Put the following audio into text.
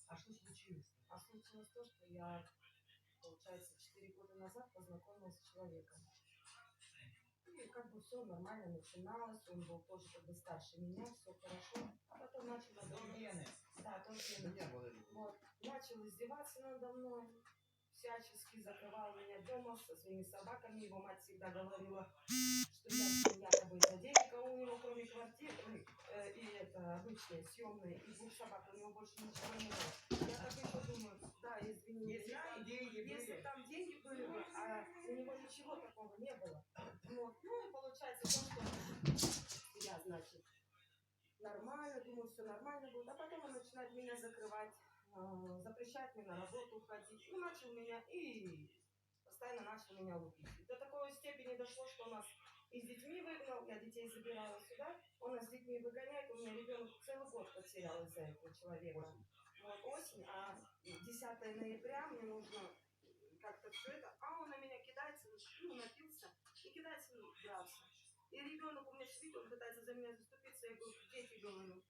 А что случилось? А случилось то, что я, получается, 4 года назад познакомилась с человеком. И как бы все нормально начиналось, он был тоже как бы старше меня, все хорошо. А потом начал Гены. Да, тоже вот, начал издеваться надо мной, всячески закрывал меня дома со своими собаками. Его мать всегда говорила, что я якобы из-за денег, а у него кроме квартиры и это обычные съемные, и 2 собак, у него больше ничего не было. Я так еще думаю, да, извини, если там деньги были бы, а у него ничего такого не было. Вот. Ну и получается то, что я, значит, нормально, думаю, все нормально будет, а потом он начинает меня закрывать, запрещать мне на работу уходить, ну, начал меня и постоянно начал меня лупить. И до такой степени дошло, что он нас и с детьми выгнал, я детей забирала сюда, он нас с детьми выгоняет, у меня ребенок целый год потерял из-за этого человека. Вот осень, а 10 ноября мне нужно как-то все это, а он на меня кидается, ну, напился и кидается драться. И ребенок у меня сидит, он пытается за меня заступиться, я говорю, дети, говорю,